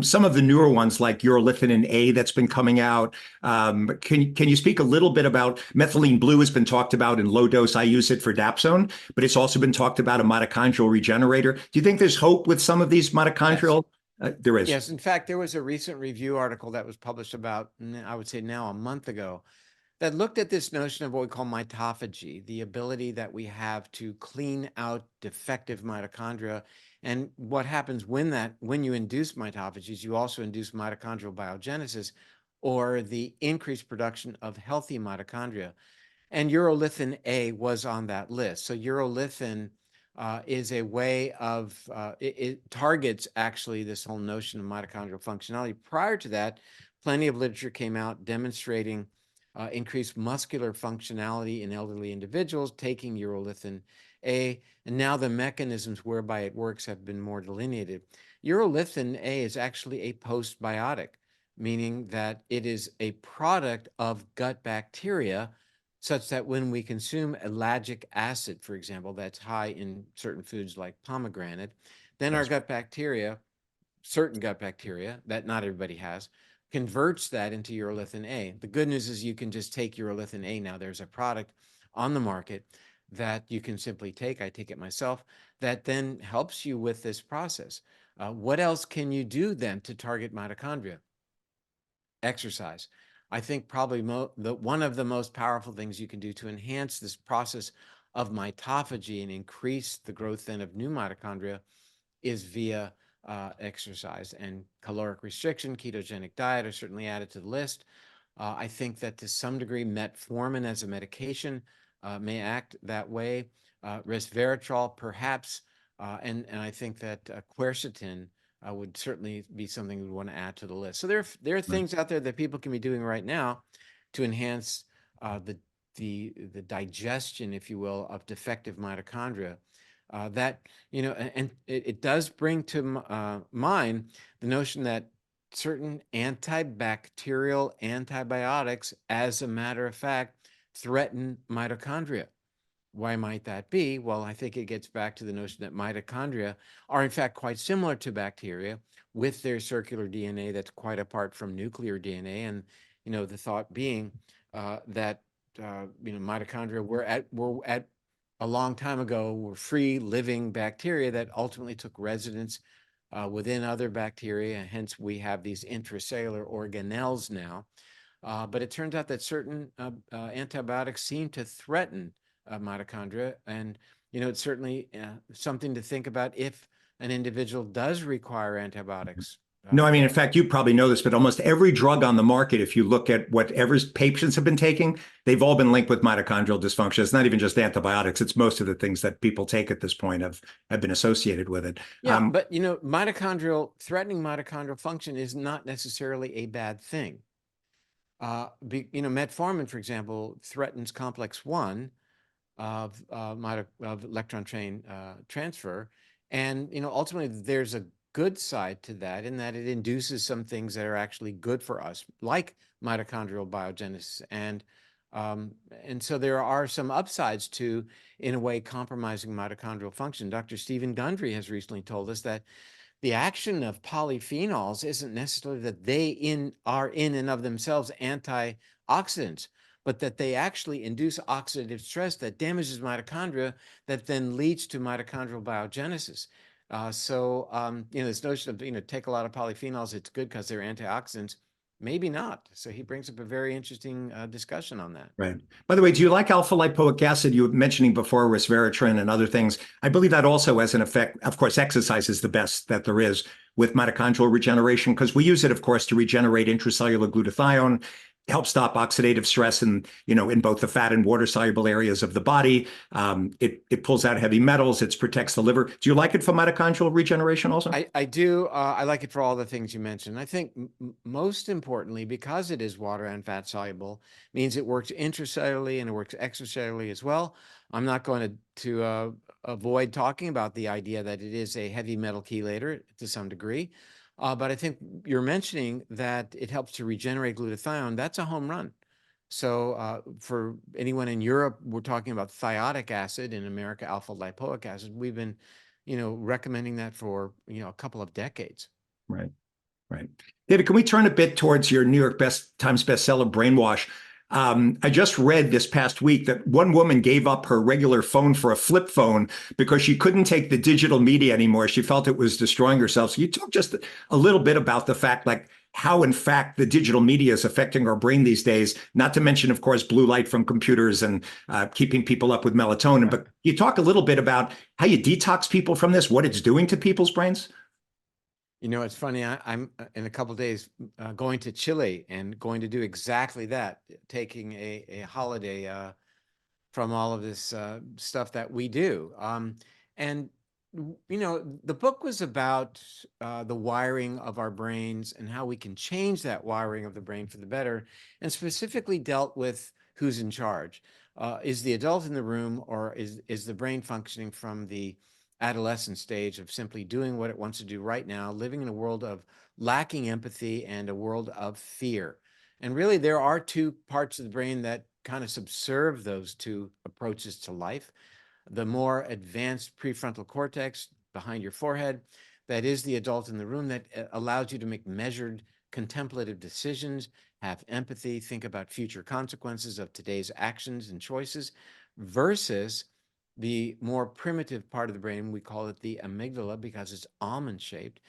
Some of the newer ones like urolithin A that's been coming out. Can you speak a little bit about methylene blue has been talked about in low dose. I use it for Dapsone, but it's also been talked about a mitochondrial regenerator. Do you think there's hope with some of these mitochondrial? Yes. There is. Yes. In fact, there was a recent review article that was published about, I would say now a month ago, that looked at this notion of what we call mitophagy, the ability that we have to clean out defective mitochondria. And what happens when you induce mitophagies, you also induce mitochondrial biogenesis, or the increased production of healthy mitochondria. And urolithin A was on that list. So urolithin is a way of, it targets actually this whole notion of mitochondrial functionality. Prior to that, plenty of literature came out demonstrating increased muscular functionality in elderly individuals taking urolithin A, and now the mechanisms whereby it works have been more delineated. Urolithin A is actually a postbiotic, meaning that it is a product of gut bacteria, such that when we consume ellagic acid, for example, that's high in certain foods like pomegranate, then our gut bacteria, certain gut bacteria that not everybody has, converts that into urolithin A. The good news is you can just take urolithin A now. There's a product on the market that you can simply take. I take it myself. That then helps you with this process. What else can you do then to target mitochondria? Exercise. I think probably one of the most powerful things you can do to enhance this process of mitophagy and increase the growth then of new mitochondria is via exercise, and caloric restriction, ketogenic diet are certainly added to the list. I think that to some degree, metformin as a medication may act that way. Resveratrol, perhaps, and I think that quercetin would certainly be something we want to add to the list. So there are things out there that people can be doing right now to enhance the digestion, if you will, of defective mitochondria. And it does bring to mind the notion that certain antibacterial antibiotics, as a matter of fact, threaten mitochondria. Why might that be? Well, I think it gets back to the notion that mitochondria are in fact quite similar to bacteria with their circular DNA that's quite apart from nuclear DNA. And, the thought being that, mitochondria were at a long time ago were free living bacteria that ultimately took residence within other bacteria. Hence, we have these intracellular organelles now. But it turns out that certain antibiotics seem to threaten mitochondria. And, it's certainly something to think about if an individual does require antibiotics. No, I mean, in fact, you probably know this, but almost every drug on the market, if you look at whatever patients have been taking, they've all been linked with mitochondrial dysfunction. It's not even just antibiotics. It's most of the things that people take at this point have been associated with it. Yeah, but threatening mitochondrial function is not necessarily a bad thing. Metformin, for example, threatens complex 1 of electron train transfer. And, ultimately there's a good side to that in that it induces some things that are actually good for us, like mitochondrial biogenesis. And so there are some upsides to, in a way, compromising mitochondrial function. Dr. Stephen Gundry has recently told us that the action of polyphenols isn't necessarily that they are in and of themselves antioxidants, but that they actually induce oxidative stress that damages mitochondria that then leads to mitochondrial biogenesis. This notion of, take a lot of polyphenols, it's good because they're antioxidants, maybe not. So he brings up a very interesting discussion on that. Right. By the way, do you like alpha lipoic acid? You were mentioning before resveratrol and other things. I believe that also has an effect. Of course, exercise is the best that there is with mitochondrial regeneration because we use it, of course, to regenerate intracellular glutathione, help stop oxidative stress in both the fat and water soluble areas of the body. It pulls out heavy metals. It protects the liver. Do you like it for mitochondrial regeneration also? I do. I like it for all the things you mentioned. I think most importantly, because it is water and fat soluble, means it works intracellularly and it works extracellularly as well. I'm not going to avoid talking about the idea that it is a heavy metal chelator to some degree. But I think you're mentioning that it helps to regenerate glutathione. That's a home run. So for anyone in Europe, we're talking about thiotic acid, in America, alpha lipoic acid. We've been, recommending that for, a couple of decades. Right. Right. David, can we turn a bit towards your New York Times bestseller, Brainwash? I just read this past week that one woman gave up her regular phone for a flip phone because she couldn't take the digital media anymore. She felt it was destroying herself. So you talk just a little bit about the fact, like how, in fact, the digital media is affecting our brain these days, not to mention, of course, blue light from computers and keeping people up with melatonin. But you talk a little bit about how you detox people from this, what it's doing to people's brains? It's funny. I'm in a couple of days going to Chile and going to do exactly that, taking a holiday from all of this stuff that we do. The book was about the wiring of our brains and how we can change that wiring of the brain for the better, and specifically dealt with who's in charge. Is the adult in the room, or is the brain functioning from the adolescent stage of simply doing what it wants to do right now, living in a world of lacking empathy and a world of fear? And really, there are two parts of the brain that kind of subserve those two approaches to life. The more advanced prefrontal cortex behind your forehead, that is the adult in the room, that allows you to make measured, contemplative decisions, have empathy, think about future consequences of today's actions and choices, versus the more primitive part of the brain, we call it the amygdala because it's almond-shaped,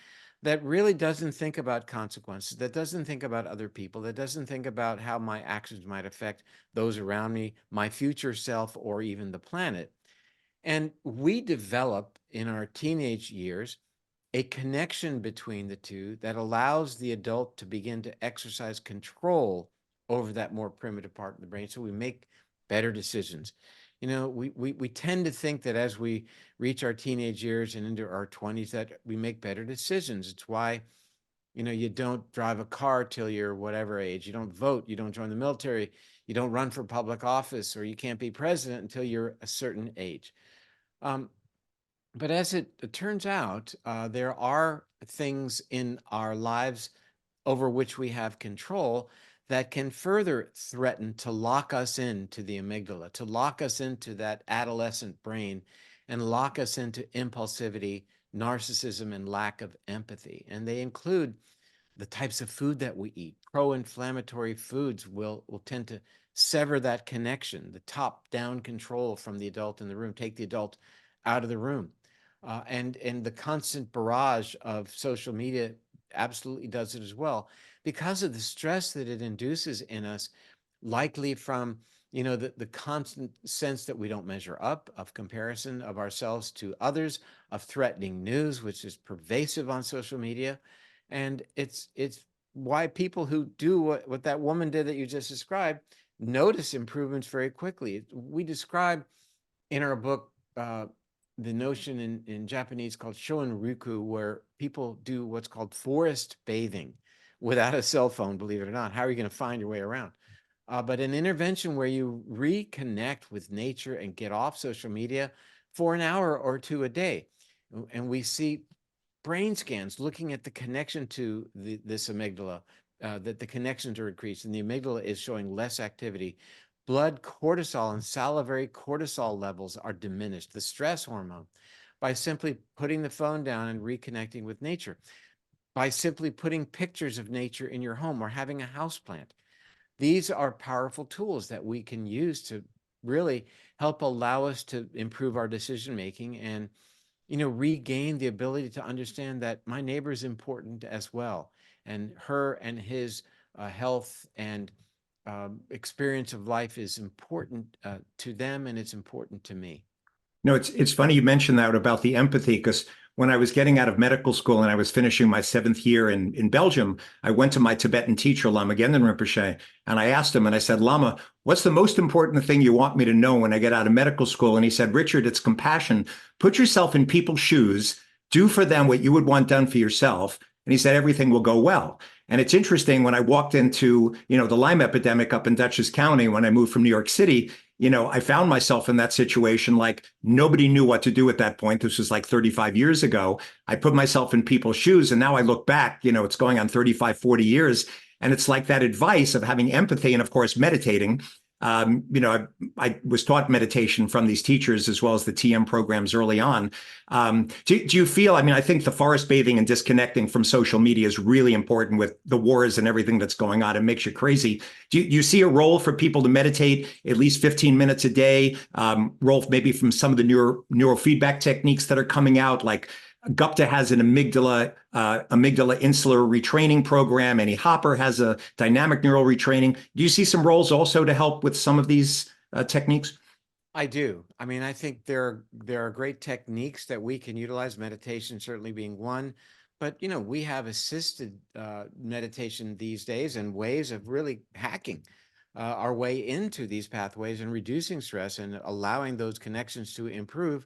that really doesn't think about consequences, that doesn't think about other people, that doesn't think about how my actions might affect those around me, my future self, or even the planet. And we develop in our teenage years a connection between the two that allows the adult to begin to exercise control over that more primitive part of the brain, so we make better decisions. We tend to think that as we reach our teenage years and into our 20s that we make better decisions. It's why, you don't drive a car till you're whatever age. You don't vote. You don't join the military. You don't run for public office, or you can't be president until you're a certain age. But as it turns out, there are things in our lives over which we have control that can further threaten to lock us into the amygdala, to lock us into that adolescent brain, and lock us into impulsivity, narcissism, and lack of empathy. And they include the types of food that we eat. Pro-inflammatory foods will tend to sever that connection, the top-down control from the adult in the room, take the adult out of the room. And the constant barrage of social media absolutely does it as well. because of the stress that it induces in us, likely from, the constant sense that we don't measure up, of comparison of ourselves to others, of threatening news, which is pervasive on social media. And it's why people who do what that woman did that you just described notice improvements very quickly. We describe in our book the notion in Japanese called shōen-ryūkyū, where people do what's called forest bathing without a cell phone, believe it or not. How are you going to find your way around? But an intervention where you reconnect with nature and get off social media for an hour or two a day. And we see brain scans looking at the connection to this amygdala, that the connections are increased and the amygdala is showing less activity. Blood cortisol and salivary cortisol levels are diminished, the stress hormone, by simply putting the phone down and reconnecting with nature, by simply putting pictures of nature in your home or having a house plant. These are powerful tools that we can use to really help allow us to improve our decision making and regain the ability to understand that my neighbor is important as well, and her and his health and experience of life is important to them, and it's important to me. No, it's funny you mentioned that about the empathy, because when I was getting out of medical school and I was finishing my 7th year in Belgium, I went to my Tibetan teacher, Lama Gendon Rinpoche, and I asked him, and I said, Lama, what's the most important thing you want me to know when I get out of medical school? And he said, Richard, it's compassion. Put yourself in people's shoes, do for them what you would want done for yourself. And he said, everything will go well. And it's interesting, when I walked into, the Lyme epidemic up in Dutchess County, when I moved from New York City, I found myself in that situation. Like, nobody knew what to do at that point. This was like 35 years ago. I put myself in people's shoes, and now I look back, it's going on 35, 40 years. And it's like that advice of having empathy and, of course, meditating. I was taught meditation from these teachers as well as the TM programs early on. Do you feel, I think the forest bathing and disconnecting from social media is really important with the wars and everything that's going on. It makes you crazy. Do you see a role for people to meditate at least 15 minutes a day? Role maybe from some of the neurofeedback techniques that are coming out, like Gupta has an amygdala insular retraining program. Annie Hopper has a dynamic neural retraining. Do you see some roles also to help with some of these techniques? I do. I think there are great techniques that we can utilize, meditation certainly being one. But, we have assisted meditation these days and ways of really hacking our way into these pathways and reducing stress and allowing those connections to improve.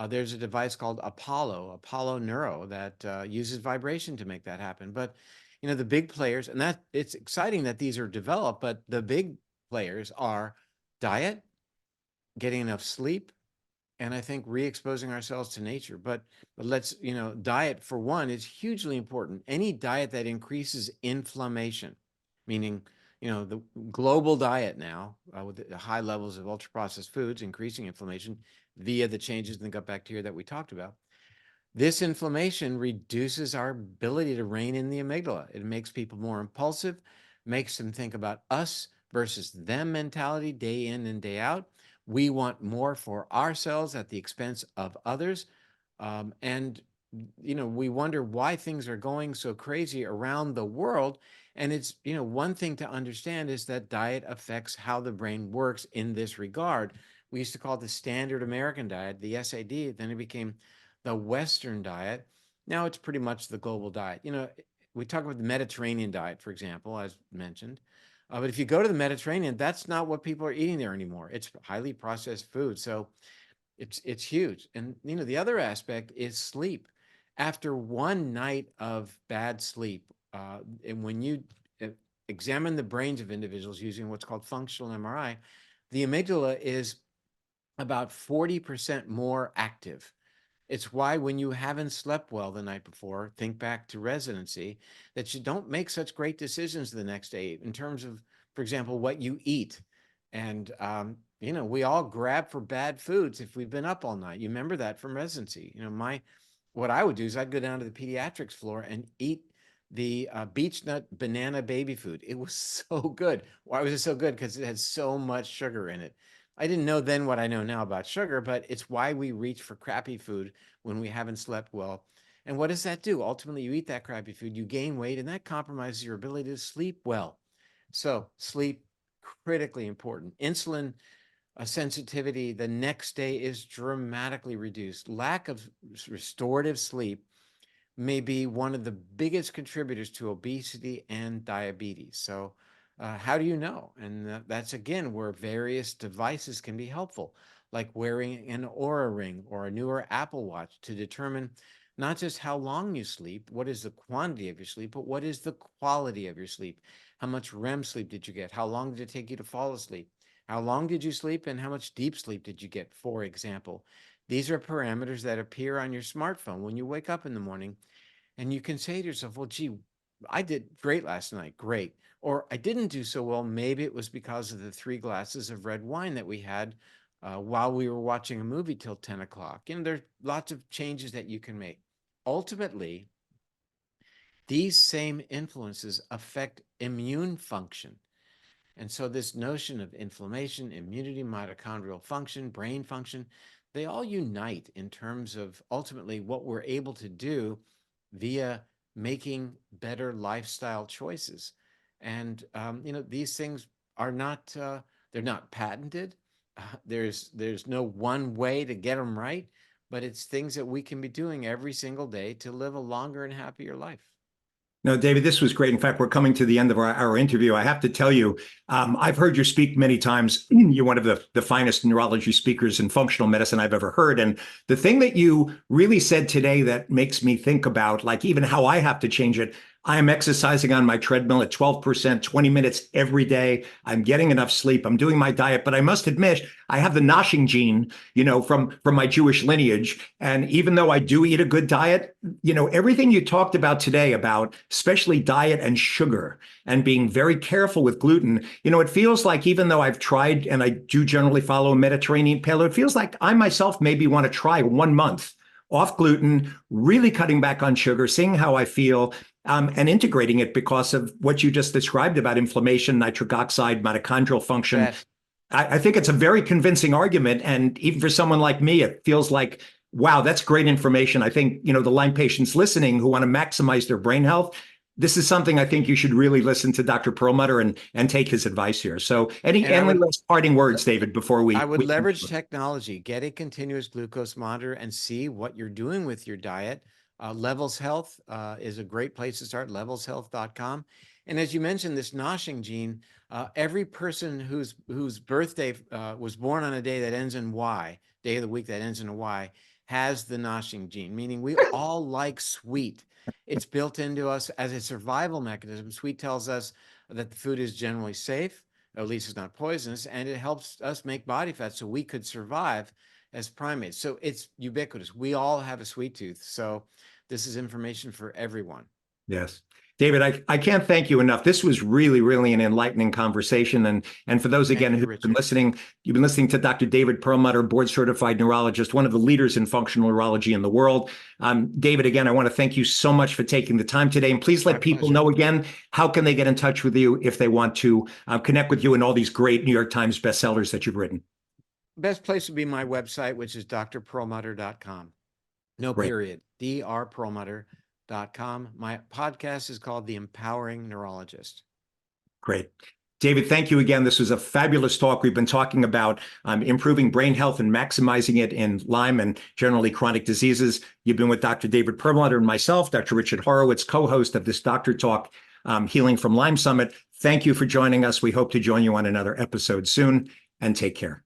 There's a device called Apollo Neuro, that uses vibration to make that happen. But, the big players, and that it's exciting that these are developed, but the big players are diet, getting enough sleep, and I think re-exposing ourselves to nature. But let's, diet for one is hugely important. Any diet that increases inflammation, meaning, the global diet now with the high levels of ultra-processed foods, increasing inflammation via the changes in the gut bacteria that we talked about. This inflammation reduces our ability to rein in the amygdala. It makes people more impulsive, makes them think about us versus them mentality day in and day out. We want more for ourselves at the expense of others. And we wonder why things are going so crazy around the world. And it's, one thing to understand is that diet affects how the brain works in this regard. We used to call it the standard American diet, the SAD, then it became the Western diet. Now it's pretty much the global diet. We talk about the Mediterranean diet, for example, as mentioned. But if you go to the Mediterranean, that's not what people are eating there anymore. It's highly processed food. So it's huge. And, the other aspect is sleep. After one night of bad sleep, and when you examine the brains of individuals using what's called functional MRI, the amygdala is about 40% more active. It's why when you haven't slept well the night before, think back to residency, that you don't make such great decisions the next day in terms of, for example, what you eat. And, we all grab for bad foods if we've been up all night. You remember that from residency. What I would do is I'd go down to the pediatrics floor and eat the beech nut banana baby food. It was so good. Why was it so good? Because it had so much sugar in it. I didn't know then what I know now about sugar, but it's why we reach for crappy food when we haven't slept well. And what does that do? Ultimately, you eat that crappy food, you gain weight, and that compromises your ability to sleep well. So sleep, critically important. Insulin sensitivity the next day is dramatically reduced. Lack of restorative sleep may be one of the biggest contributors to obesity and diabetes. So how do you know? And that's again where various devices can be helpful, like wearing an Oura Ring or a newer Apple Watch to determine not just how long you sleep, what is the quantity of your sleep, but what is the quality of your sleep? How much REM sleep did you get? How long did it take you to fall asleep? How long did you sleep and how much deep sleep did you get, for example? These are parameters that appear on your smartphone when you wake up in the morning, and you can say to yourself, well, gee, I did great last night. Great. Or I didn't do so well. Maybe it was because of the 3 glasses of red wine that we had while we were watching a movie till 10 o'clock. And there are lots of changes that you can make. Ultimately, these same influences affect immune function. And so this notion of inflammation, immunity, mitochondrial function, brain function, they all unite in terms of ultimately what we're able to do via making better lifestyle choices. And these things are not they're not patented. There's no one way to get them right, but it's things that we can be doing every single day to live a longer and happier life. No, David, this was great. In fact, we're coming to the end of our interview. I have to tell you, I've heard you speak many times. You're one of the finest neurology speakers in functional medicine I've ever heard. And the thing that you really said today that makes me think about, like, even how I have to change it. I am exercising on my treadmill at 12%, 20 minutes every day. I'm getting enough sleep. I'm doing my diet, but I must admit, I have the Noshing gene, from my Jewish lineage. And even though I do eat a good diet, everything you talked about today about especially diet and sugar and being very careful with gluten, it feels like even though I've tried and I do generally follow a Mediterranean paleo, it feels like I myself maybe want to try 1 month off gluten, really cutting back on sugar, seeing how I feel. And integrating it because of what you just described about inflammation, nitric oxide, mitochondrial function. Yes. I think it's a very convincing argument. And even for someone like me, it feels like, wow, that's great information. I think, the Lyme patients listening who want to maximize their brain health, this is something I think you should really listen to Dr. Perlmutter and take his advice here. So any last parting words, David, before we— I would leverage technology, get a continuous glucose monitor and see what you're doing with your diet. Levels Health is a great place to start, levelshealth.com. And as you mentioned, this Noshing gene, every person whose birthday was born on a day that ends in Y, day of the week that ends in a Y, has the Noshing gene, meaning we all like sweet. It's built into us as a survival mechanism. Sweet tells us that the food is generally safe, or at least it's not poisonous, and it helps us make body fat so we could survive as primates. So it's ubiquitous. We all have a sweet tooth. So this is information for everyone. Yes. David, I can't thank you enough. This was really, really an enlightening conversation. And for those, again, who've been listening, you've been listening to Dr. David Perlmutter, board-certified neurologist, one of the leaders in functional neurology in the world. David, again, I want to thank you so much for taking the time today. And please let people know again, how can they get in touch with you if they want to connect with you and all these great New York Times bestsellers that you've written? Best place would be my website, which is drperlmutter.com. No period. drperlmutter.com. My podcast is called The Empowering Neurologist. Great. David, thank you again. This was a fabulous talk. We've been talking about improving brain health and maximizing it in Lyme and generally chronic diseases. You've been with Dr. David Perlmutter and myself, Dr. Richard Horowitz, co-host of this Doctor Talk, Healing from Lyme Summit. Thank you for joining us. We hope to join you on another episode soon, and take care.